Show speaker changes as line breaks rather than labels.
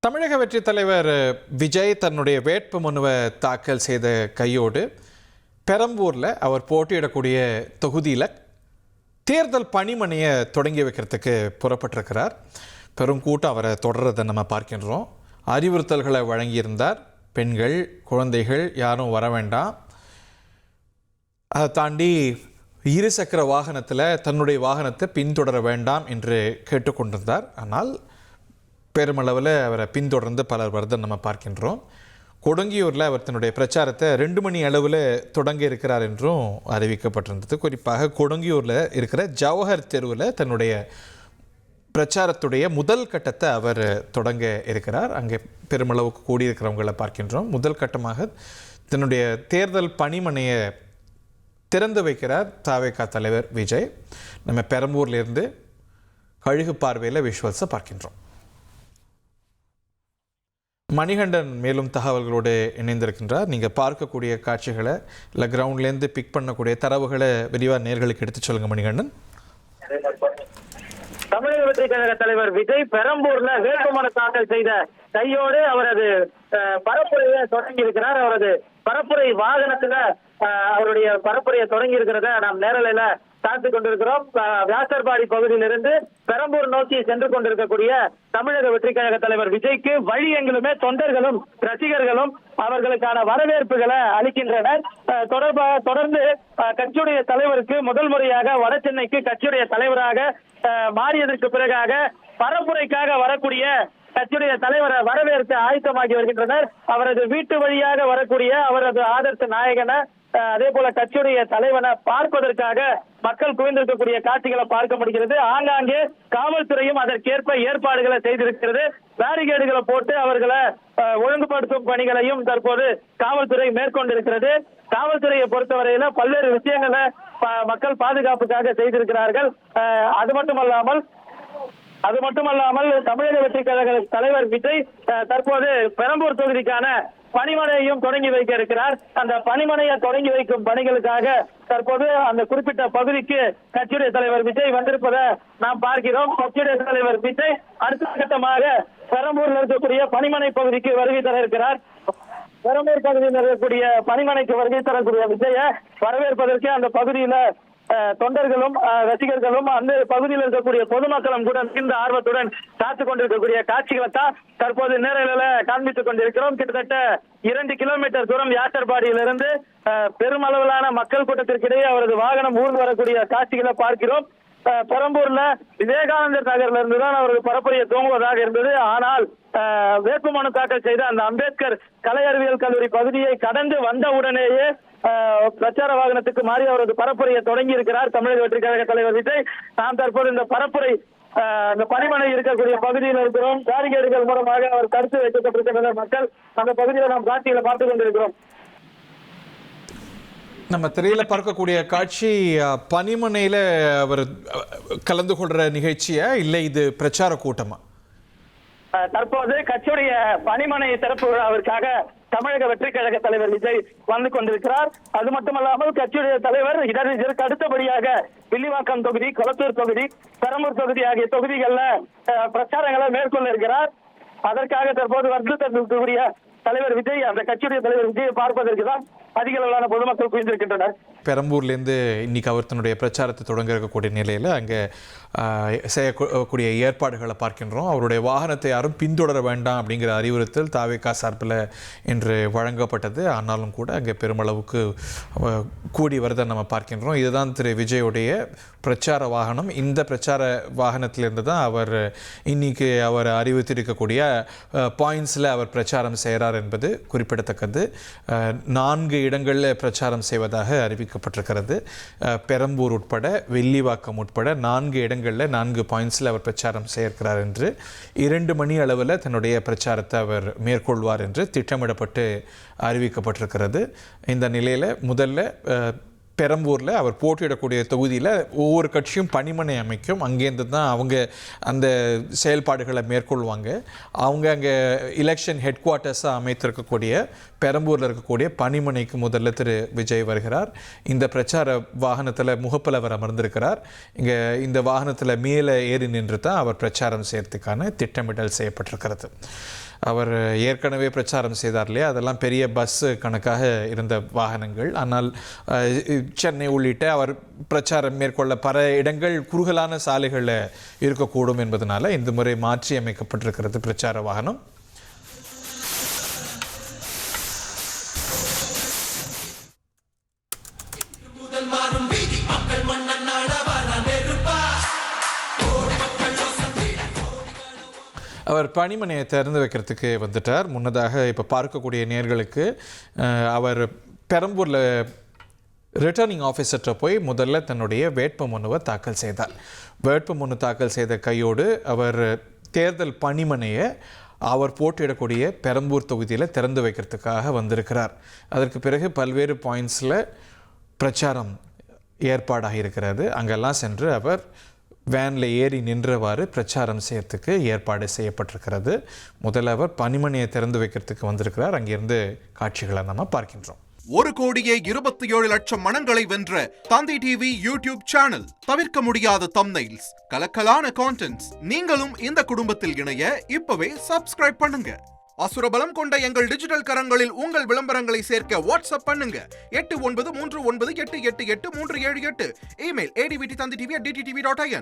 தமிழக வெற்றித் தலைவர் விஜய் தன்னுடைய வேட்பு மனுவை தாக்கல் செய்த கையோடு பெரம்பூரில் அவர் போட்டியிடக்கூடிய தொகுதியில் தேர்தல் பணிமனையை தொடங்கி வைக்கிறதுக்கு புறப்பட்டிருக்கிறார். பெரும் கூட்டம் அவரை தொடர்றதை நம்ம பார்க்கின்றோம். அறிவுறுத்தல்களை வழங்கியிருந்தார். பெண்கள், குழந்தைகள் யாரும் வர வேண்டாம். அதை தாண்டி இருசக்கர வாகனத்தில் தன்னுடைய வாகனத்தை பின்தொடர வேண்டாம் என்று கேட்டுக்கொண்டிருந்தார். ஆனால் பெருமளவில் அவரை பின்தொடர்ந்து பலர் வரதை நம்ம பார்க்கின்றோம். கொடுங்கியூரில் அவர் தன்னுடைய பிரச்சாரத்தை 2 மணி அளவில் தொடங்க இருக்கிறார் என்றும் அறிவிக்கப்பட்டிருந்தது. குறிப்பாக கொடுங்கியூரில் இருக்கிற ஜவஹர் தெருவில் தன்னுடைய பிரச்சாரத்துடைய முதல் கட்டத்தை அவர் தொடங்க இருக்கிறார். அங்கே பெருமளவுக்கு கூடியிருக்கிறவங்களை பார்க்கின்றோம். முதல் கட்டமாக தன்னுடைய தேர்தல் பணிமனையை திறந்து வைக்கிறார் தவேகா தலைவர் விஜய். நம்ம பெரம்பூர்லேருந்து கழுகு பார்வையில் விஷுவல்ஸை பார்க்கின்றோம். மணிகண்டன் மேலும் தகவல்களோடு இணைந்திருக்கின்றார். நீங்கள் பார்க்கக்கூடிய காட்சிகளை இல்லை கிரவுண்ட்லேருந்து பிக் பண்ணக்கூடிய தரவுகளை விரிவாக நேர்களுக்கு எடுத்து சொல்லுங்க மணிகண்டன்.
தமிழக வெற்றி கழக தலைவர் விஜய் பெரம்பூர்ல வேட்புமனு தாக்கல் செய்த கையோடு அவரது பரப்புரையை தொடங்கி இருக்கிறார். அவரது பரப்புரை வாகனத்துல அவருடைய பரப்புரையை தொடங்கி இருக்கிறத நாம் நேரலையில பார்த்து கொண்டிருக்கிறோம். வியாசர்பாடி பகுதியிலிருந்து பெரம்பூர் நோக்கி சென்று கொண்டிருக்கக்கூடிய தமிழக வெற்றி கழக தலைவர் விஜய்க்கு வழி எங்கிலுமே தொண்டர்களும் ரசிகர்களும் அவர்களுக்கான வரவேற்புகளை அளிக்கின்றனர். தொடர்ந்து கட்சியுடைய தலைவருக்கு முதல் முறையாக வட சென்னைக்கு கட்சியுடைய தலைவராக மாறியதற்கு பிறகாக பரப்புரைக்காக வரக்கூடிய கட்சியுடைய தலைவரை வரவேற்க ஆயத்தமாகி வருகின்றனர். அவரது வீட்டு வழியாக வரக்கூடிய அவரது ஆதர்ச நாயகனை அதே போல கட்சியுடைய தலைவனை பார்ப்பதற்காக மக்கள் குவிந்திருக்கக்கூடிய காட்சிகளை பார்க்க முடிகிறது. ஆங்காங்கே காவல்துறையும் அதற்கேற்ப ஏற்பாடுகளை செய்திருக்கிறது. பேரிகேடுகளை போட்டு அவர்களை ஒழுங்குபடுத்தும் பணிகளையும் தற்போது காவல்துறை மேற்கொண்டிருக்கிறது. காவல்துறையை பொறுத்தவரையில பல்வேறு விஷயங்களை மக்கள் பாதுகாப்புக்காக செய்திருக்கிறார்கள். அது மட்டுமல்லாமல் தமிழக வெற்றி கழக தலைவர் விஜய் தற்போது பெரம்பூர் தொகுதிக்கான பணிமனையையும் தொடங்கி வைக்க இருக்கிறார். அந்த பணிமனையை தொடங்கி வைக்கும் பணிகளுக்காக தற்போது அந்த குறிப்பிட்ட பகுதிக்கு கட்சியுடைய தலைவர் விஜய் வந்திருப்பதை நாம் பார்க்கிறோம். கட்சியுடைய தலைவர் விஜய் அடுத்த கட்டமாக பெரம்பூரில் இருக்கக்கூடிய பணிமனை பகுதிக்கு வருகை தர இருக்கிறார். பெரம்பூர் பகுதியில் இருக்கக்கூடிய பணிமனைக்கு வருகை தரக்கூடிய விஜயை வரவேற்பதற்கு அந்த பகுதியில தொண்டர்களும் ரசிகர்களும் அந்த பகுதியில் இருக்கக்கூடிய பொதுமக்களும் கூட மிகுந்த ஆர்வத்துடன் காத்துக் கொண்டிருக்கக்கூடிய காட்சிகளை தான் தற்போது நேரலையில காண்பித்துக் கொண்டிருக்கிறோம். கிட்டத்தட்ட 2 கிலோமீட்டர் தூரம் யாசர்பாடியிலிருந்து பெருமளவிலான மக்கள் கூட்டத்திற்கிடையே அவரது வாகனம் ஊர்ந்து வரக்கூடிய காட்சிகளை பார்க்கிறோம். பெரம்பூர்ல விவேகானந்தர் நகர்ல இருந்துதான் அவரது பரப்புரையை துவங்குவதாக இருந்தது. ஆனால் வேட்புமனு தாக்கல் செய்த அந்த அம்பேத்கர் கலை அறிவியல் கல்லூரி பகுதியை கடந்து வந்தவுடனேயே பிரச்சார வாகனத்துக்கு மாறி அவரது பரப்புரையை தொடங்கி இருக்கிறார் தமிழக வெற்றி கழக தலைவர் விஜய். நாம் தற்போது இந்த பரப்புரை இந்த பணிமனை இருக்கக்கூடிய பகுதியில் இருக்கிறோம். பேரிகேடுகள் மூலமாக அவர் தடுத்து வைக்கப்பட்டிருக்கின்றனர். மக்கள் அந்த பகுதியில் நாம் காட்சிகளை பார்த்துக் கொண்டிருக்கிறோம்.
நம்ம திரையில பார்க்கக்கூடிய காட்சி பணிமனையில அவர் கலந்து கொள்ற நிகழ்ச்சியா இல்லை இது பிரச்சார கூட்டமா?
தற்போது கட்சியுடைய பணிமனை திறப்பு விழாவிற்காக தமிழக வெற்றி கழக தலைவர் விஜய் வந்து கொண்டிருக்கிறார். அது மட்டுமல்லாமல் கட்சியுடைய தலைவர் இதற்கு அடுத்தபடியாக வில்லிவாக்கம் தொகுதி, கொளத்தூர் தொகுதி, பெரம்பூர் தொகுதி ஆகிய தொகுதிகளில் பிரச்சாரங்களை மேற்கொள்ள இருக்கிறார். அதற்காக தற்போது வந்திருக்கக்கூடிய தலைவர் விஜய் அந்த கட்சியுடைய தலைவர் விஜயை பார்ப்பதற்கு தான் அதிக அளவிலான பொதுமக்கள் குவிந்திருக்கின்றனர்.
பெரம்பூர்லேருந்து இன்னைக்கு அவர் தன்னுடைய பிரச்சாரத்தை தொடங்க இருக்கக்கூடிய நிலையில் அங்கே செய்யக்கூடிய ஏற்பாடுகளை பார்க்கின்றோம். அவருடைய வாகனத்தை யாரும் பின்தொடர வேண்டாம் அப்படிங்கிற அறிவுறுத்தல் தவேகா சார்பில் இன்று வழங்கப்பட்டது. ஆனாலும் கூட அங்கே பெருமளவுக்கு கூடி வரதை நம்ம பார்க்கின்றோம். இதுதான் திரு விஜயுடைய பிரச்சார வாகனம். இந்த பிரச்சார வாகனத்திலிருந்து தான் அவர் இன்னைக்கு அவர் அறிவித்திருக்கக்கூடிய பாயிண்ட்ஸில் அவர் பிரச்சாரம் செய்கிறார் என்பது குறிப்பிடத்தக்கது. 4 இடங்களில் பிரச்சாரம் செய்வதாக அறிவிக்கப்பட்டிருக்கிறது. பெரம்பூர் உட்பட வில்லிவாக்கம் உட்பட 4 இடங்களில் 4 பாயிண்ட்ஸில் அவர் பிரச்சாரம் செய்கிறார் என்று 2 மணி அளவில் தன்னுடைய பிரச்சாரத்தை அவர் மேற்கொள்வார் என்று திட்டமிடப்பட்டு அறிவிக்கப்பட்டிருக்கிறது. இந்த நிலையில் முதல்ல பெரம்பூரில் அவர் போட்டியிடக்கூடிய தொகுதியில் ஒவ்வொரு கட்சியும் பணிமனை அமைக்கும். அங்கேருந்து தான் அவங்க அந்த செயல்பாடுகளை மேற்கொள்வாங்க. அவங்க அங்கே எலெக்ஷன் ஹெட் குவார்ட்டர்ஸாக அமைத்திருக்கக்கூடிய பெரம்பூரில் இருக்கக்கூடிய பணிமனைக்கு முதல்ல திரு விஜய் வருகிறார். இந்த பிரச்சார வாகனத்தில் முகப்பில் அவர் அமர்ந்திருக்கிறார். இங்கே இந்த வாகனத்தில் மேலே ஏறி நின்று தான் அவர் பிரச்சாரம் செய்யறதுக்கான திட்டமிடல் செய்யப்பட்டிருக்கிறது. அவர் ஏற்கனவே பிரச்சாரம் செய்தார் இல்லையா, அதெல்லாம் பெரிய பஸ் கணக்காக இருந்த வாகனங்கள். ஆனால் சென்னை உள்ளிட்ட அவர் பிரச்சாரம் மேற்கொள்ள பல இடங்கள் குறுகலான சாலைகளில் இருக்கக்கூடும் என்பதனால இந்த முறை மாற்றி அமைக்கப்பட்டிருக்கிறது பிரச்சார வாகனம். அவர் பணிமனையை திறந்து வைக்கிறதுக்கு வந்துட்டார். முன்னதாக இப்போ பார்க்கக்கூடிய நேர்களுக்கு அவர் பெரம்பூரில் ரிட்டர்னிங் ஆஃபீஸர்கிட்ட போய் முதல்ல தன்னுடைய வேட்புமனுவை தாக்கல் செய்தார். வேட்புமனு தாக்கல் செய்த கையோடு அவர் தேர்தல் பணிமனையை அவர் போட்டியிடக்கூடிய பெரம்பூர் தொகுதியில் திறந்து வைக்கிறதுக்காக வந்திருக்கிறார். அதற்கு பிறகு பல்வேறு பாயிண்ட்ஸில் பிரச்சாரம் ஏற்பாடாக இருக்கிறது. அங்கெல்லாம் சென்று அவர் வேனில் ஏறி நின்றவாறு பிரச்சாரம் செய்யறதுக்கு ஏற்பாடு செய்யப்பட்டிருக்கிறது. முதல்ல அவர் பணிமனையை திறந்து வைக்கிறதுக்கு வந்திருக்கிறார். அங்கிருந்து காட்சிகளை நம்ம பார்க்கின்றோம்.
1,27,00,000 மனங்களை வென்ற தந்தி டிவி யூடியூப் சேனல். தவிர்க்க முடியாத தம்ப்நெயில்ஸ், கலக்கலான கான்டென்ட்ஸ். நீங்களும் இந்த குடும்பத்தில் இணைய இப்பவே சப்ஸ்கிரைப் பண்ணுங்க. அசுரபலம் கொண்ட எங்கள் டிஜிட்டல் கரங்களில் உங்கள் விளம்பரங்களை சேர்க்க வாட்ஸ்அப் பண்ணுங்க. 8939888378. Email advtthanditv@dttv.in.